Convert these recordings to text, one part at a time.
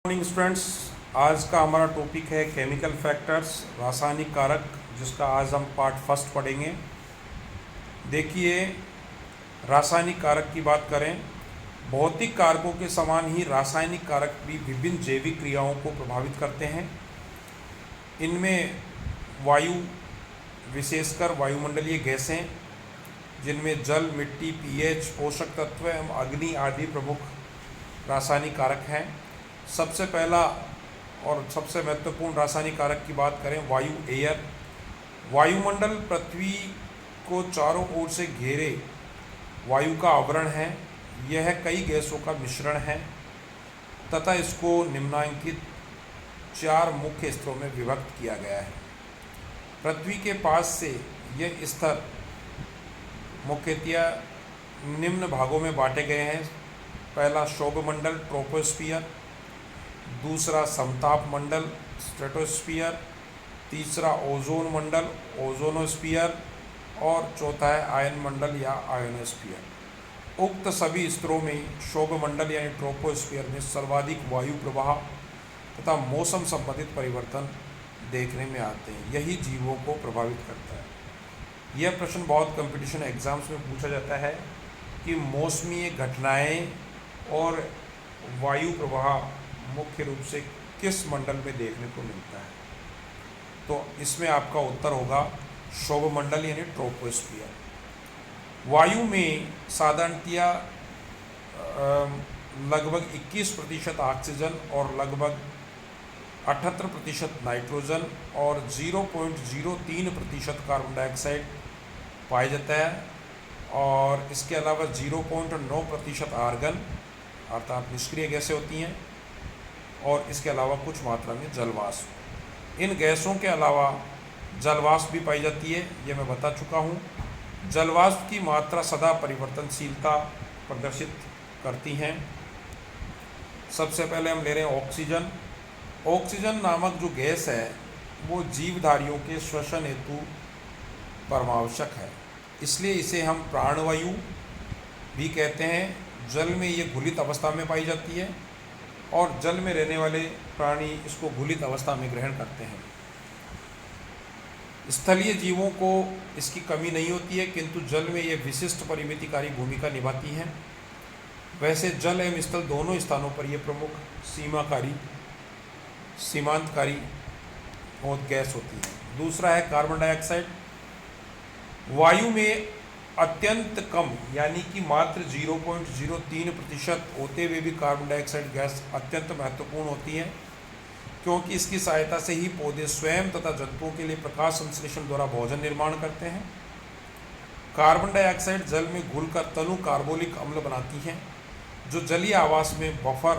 Morning students, आज का हमारा टॉपिक है केमिकल फैक्टर्स, रासायनिक कारक, जिसका आज हम पार्ट फर्स्ट पढ़ेंगे। देखिए, रासायनिक कारक की बात करें, भौतिक कारकों के समान ही रासायनिक कारक भी विभिन्न जैविक क्रियाओं को प्रभावित करते हैं। इनमें वायु, विशेषकर वायुमंडलीय गैसें, जिनमें जल, मिट्टी, पीएच, पोषक तत्व एवं अग्नि आदि प्रमुख रासायनिक कारक हैं। सबसे पहला और सबसे महत्वपूर्ण रासायनिक कारक की बात करें, वायु, एयर। वायुमंडल पृथ्वी को चारों ओर से घेरे वायु का आवरण है। यह कई गैसों का मिश्रण है तथा इसको निम्नलिखित 4 मुख्य स्तरों में विभक्त किया गया है। पृथ्वी के पास से यह स्तर मुख्यतः निम्न भागों में बांटे गए हैं। पहला शोभमंडल, ट्रोपोस्फियर। दूसरा समताप मंडल, स्ट्रेटोस्फियर। तीसरा ओजोन मंडल, ओजोनोस्फियर। और चौथा है आयन मंडल या आयोनोस्फियर। उक्त सभी स्तरों में शोभमंडल यानी ट्रोपोस्फियर में सर्वाधिक वायु प्रवाह तथा मौसम संबंधित परिवर्तन देखने में आते हैं। यही जीवों को प्रभावित करता है। यह प्रश्न बहुत कंपटीशन एग्जाम्स में पूछा जाता है कि मौसमी घटनाएं और वायु प्रवाह मुख्य रूप से किस मंडल में देखने को मिलता है। तो इसमें आपका उत्तर होगा शोभमंडल यानी ट्रोपोस्फियर। वायु में साधारणतया लगभग 21% ऑक्सीजन और लगभग 78% नाइट्रोजन और 0.03% कार्बन डाइऑक्साइड पाया जाता है। और इसके अलावा 0.9% आर्गन अर्थात निष्क्रिय गैसें होती हैं, और इसके अलावा कुछ मात्रा में जलवाष्प। इन गैसों के अलावा जलवाष्प भी पाई जाती है, ये मैं बता चुका हूँ। जलवाष्प की मात्रा सदा परिवर्तनशीलता प्रदर्शित करती हैं। सबसे पहले हम ले रहे हैं ऑक्सीजन। ऑक्सीजन नामक जो गैस है वो जीवधारियों के श्वसन हेतु परमावश्यक है, इसलिए इसे हम प्राणवायु भी कहते हैं। जल में ये घुलित अवस्था में पाई जाती है और जल में रहने वाले प्राणी इसको घुलित अवस्था में ग्रहण करते हैं। स्थलीय जीवों को इसकी कमी नहीं होती है, किंतु जल में ये विशिष्ट परिमितिकारी भूमिका निभाती हैं। वैसे जल एवं स्थल दोनों स्थानों पर ये प्रमुख सीमांतकारी और गैस होती है। दूसरा है कार्बन डाइऑक्साइड। वायु में अत्यंत कम यानी कि मात्र 0.03% होते हुए भी कार्बन डाइऑक्साइड गैस अत्यंत महत्वपूर्ण होती है, क्योंकि इसकी सहायता से ही पौधे स्वयं तथा जंतुओं के लिए प्रकाश संश्लेषण द्वारा भोजन निर्माण करते हैं। कार्बन डाइऑक्साइड जल में घुलकर तनु कार्बोलिक अम्ल बनाती है, जो जलीय आवास में बफर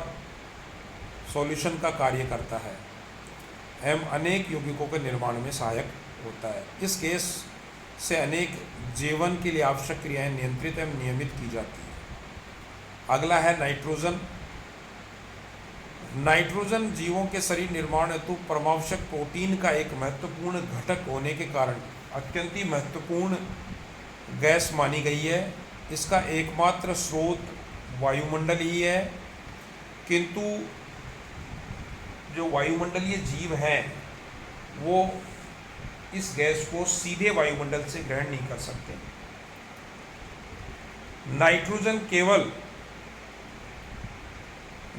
सॉल्यूशन का कार्य करता है एवं अनेक यौगिकों के निर्माण में सहायक होता है। इस गैस से अनेक जीवन के लिए आवश्यक क्रियाएं नियंत्रित एवं नियमित की जाती हैं। अगला है नाइट्रोजन। नाइट्रोजन जीवों के शरीर निर्माण हेतु परमावश्यक प्रोटीन का एक महत्वपूर्ण घटक होने के कारण अत्यंत ही महत्वपूर्ण गैस मानी गई है। इसका एकमात्र स्रोत वायुमंडल ही है, किंतु जो वायुमंडलीय जीव हैं वो इस गैस को सीधे वायुमंडल से ग्रहण नहीं कर सकते। नाइट्रोजन केवल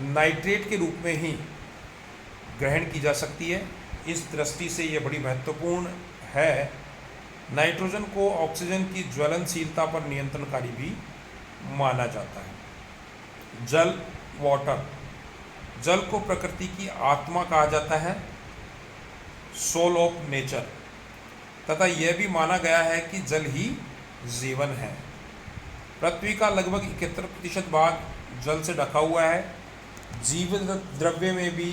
नाइट्रेट के रूप में ही ग्रहण की जा सकती है। इस दृष्टि से यह बड़ी महत्वपूर्ण है। नाइट्रोजन को ऑक्सीजन की ज्वलनशीलता पर नियंत्रणकारी भी माना जाता है। जल, वाटर। जल को प्रकृति की आत्मा कहा जाता है, सोल ऑफ नेचर, तथा यह भी माना गया है कि जल ही जीवन है। पृथ्वी का लगभग 71% भाग जल से ढका हुआ है। जीव द्रव्य में भी,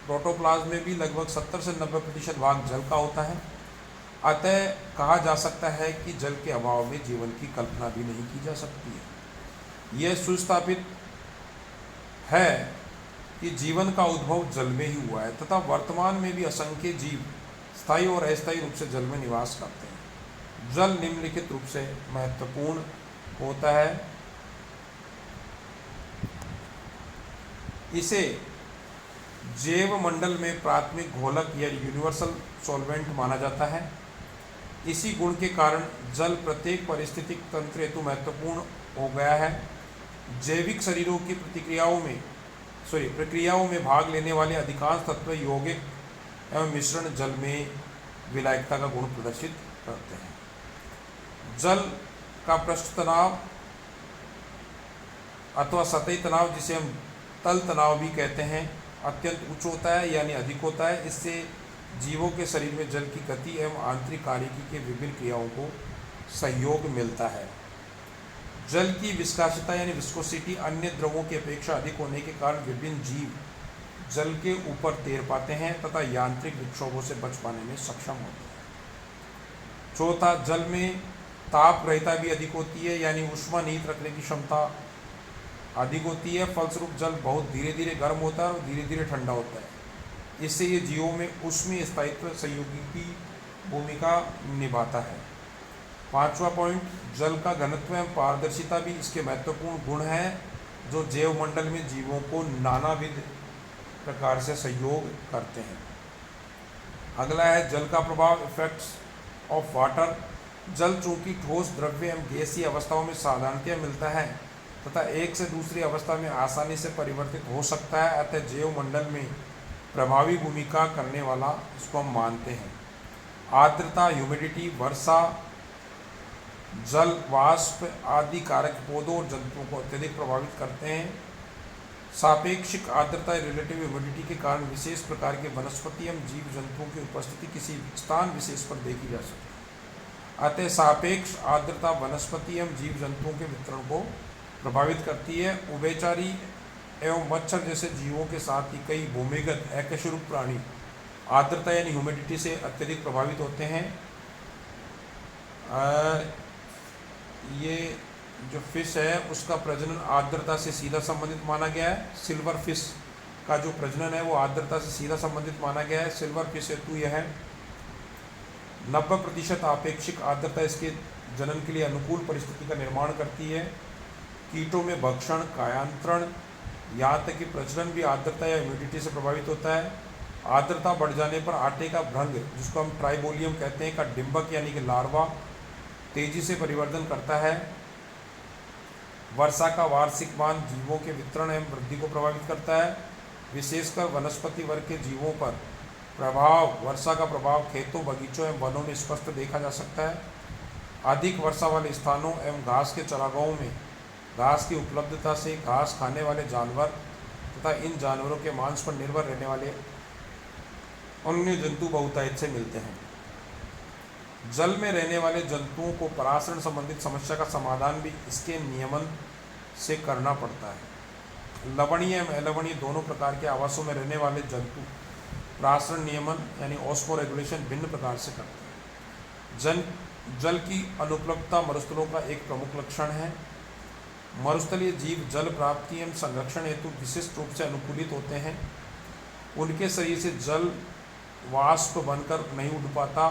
प्रोटोप्लाज्म में भी लगभग 70 से 90% भाग जल का होता है। अतः कहा जा सकता है कि जल के अभाव में जीवन की कल्पना भी नहीं की जा सकती है। यह सुस्थापित है कि जीवन का उद्भव जल में ही हुआ है तथा वर्तमान में भी असंख्य जीव स्थायी और अस्थायी रूप से जल में निवास करते हैं। जल निम्नलिखित रूप से महत्वपूर्ण होता है। इसे जैव मंडल में प्राथमिक घोलक या यूनिवर्सल सॉल्वेंट माना जाता है। इसी गुण के कारण जल प्रत्येक पारिस्थितिक तंत्र हेतु महत्वपूर्ण हो गया है। जैविक शरीरों की प्रक्रियाओं में भाग लेने वाले अधिकांश तत्व यौगिक एवं मिश्रण जल में विलायकता का गुण प्रदर्शित करते हैं। जल का पृष्ठ तनाव अथवा सतही तनाव, जिसे हम तल तनाव भी कहते हैं, अत्यंत उच्च होता है यानी अधिक होता है। इससे जीवों के शरीर में जल की गति एवं आंतरिक कार्यकी के विभिन्न क्रियाओं को सहयोग मिलता है। जल की विस्कासिता यानी विस्कोसिटी अन्य द्रवों की अपेक्षा अधिक होने के कारण विभिन्न जीव जल के ऊपर तैर पाते हैं तथा यांत्रिक विक्षोभों से बच पाने में सक्षम होते हैं। चौथा, जल में ताप ग्रहिता भी अधिक होती है यानी ऊष्मा निहित रखने की क्षमता अधिक होती है। फलस्वरूप जल बहुत धीरे धीरे गर्म होता है और धीरे धीरे ठंडा होता है। इससे ये जीवों में ऊष्मीय स्थायित्व सहयोगी की भूमिका निभाता है। पांचवा पॉइंट, जल का घनत्व एवं पारदर्शिता भी इसके महत्वपूर्ण गुण हैं जो जैव मंडल में जीवों को नानाविध प्रकार से सहयोग करते हैं। अगला है जल का प्रभाव, इफेक्ट्स ऑफ वाटर। जल चूंकि ठोस, द्रव्य एवं गैसीय अवस्थाओं में साधारणतया मिलता है तथा एक से दूसरी अवस्था में आसानी से परिवर्तित हो सकता है, अतः जैव मंडल में प्रभावी भूमिका करने वाला इसको हम मानते हैं। आर्द्रता, ह्यूमिडिटी, वर्षा, जल वाष्प आदि कारक पौधों और जंतुओं को अत्यधिक प्रभावित करते हैं। सापेक्षिक आर्द्रता रिलेटिव ह्यूमिडिटी के कारण विशेष प्रकार के वनस्पति एवं जीव जंतुओं की उपस्थिति किसी स्थान विशेष पर देखी जा सकती है। अतः सापेक्ष आर्द्रता वनस्पति एवं जीव जंतुओं के वितरण को प्रभावित करती है। उभयचरी एवं मच्छर जैसे जीवों के साथ ही कई भूमिगत अकशेरुक प्राणी आर्द्रता यानी ह्यूमिडिटी से अत्यधिक प्रभावित होते हैं। ये जो फिश है उसका प्रजनन आर्द्रता से सीधा संबंधित माना गया है। सिल्वर फिश का जो प्रजनन है वो आर्द्रता से सीधा संबंधित माना गया है। सिल्वर फिश हेतु यह 90% आपेक्षिक आर्द्रता इसके जनन के लिए अनुकूल परिस्थिति का निर्माण करती है। कीटों में भक्षण, कायांतरण, यहाँ तक कि प्रजनन भी आर्द्रता या ह्यूमिडिटी से प्रभावित होता है। आर्द्रता बढ़ जाने पर आटे का भ्रंग, जिसको हम ट्राइबोलियम कहते हैं, का डिंबक यानी कि लार्वा तेजी से परिवर्तन करता है। वर्षा का वार्षिक मान जीवों के वितरण एवं वृद्धि को प्रभावित करता है। विशेषकर वनस्पति वर्ग के जीवों पर वर्षा का प्रभाव खेतों, बगीचों एवं वनों में स्पष्ट देखा जा सकता है। अधिक वर्षा वाले स्थानों एवं घास के चरागाहों में घास की उपलब्धता से घास खाने वाले जानवर तथा इन जानवरों के मांस पर निर्भर रहने वाले अन्य जंतु बहुतायत से मिलते हैं। जल में रहने वाले जंतुओं को परासरण संबंधित समस्या का समाधान भी इसके नियमन से करना पड़ता है। लवणीय एवं अलवणीय दोनों प्रकार के आवासों में रहने वाले जंतु परासरण नियमन यानी ऑस्मो रेगुलेशन भिन्न प्रकार से करते हैं। जल की अनुपलब्धता मरुस्थलों का एक प्रमुख लक्षण है। मरुस्थलीय जीव जल प्राप्ति एवं संरक्षण हेतु विशिष्ट रूप से अनुकूलित होते हैं। उनके शरीर से जल वाष्प बनकर नहीं उड़ पाता।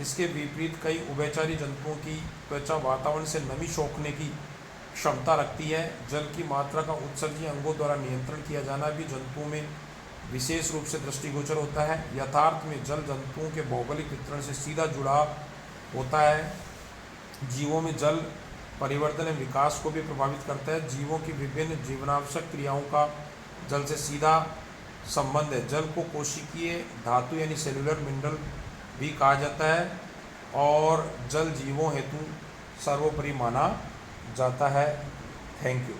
इसके विपरीत कई उभयचरी जंतुओं की त्वचा वातावरण से नमी सोखने की क्षमता रखती है। जल की मात्रा का उत्सर्जीय अंगों द्वारा नियंत्रण किया जाना भी जंतुओं में विशेष रूप से दृष्टिगोचर होता है। यथार्थ में जल जंतुओं के भौगोलिक वितरण से सीधा जुड़ा होता है। जीवों में जल परिवर्तन एवं विकास को भी प्रभावित करता है। जीवों की विभिन्न जीवनावश्यक क्रियाओं का जल से सीधा संबंध है। जल को कोशिकीय धातु यानी सेलुलर मिनरल भी कहा जाता है और जल जीवों हेतु सर्वोपरि माना जाता है। Thank you.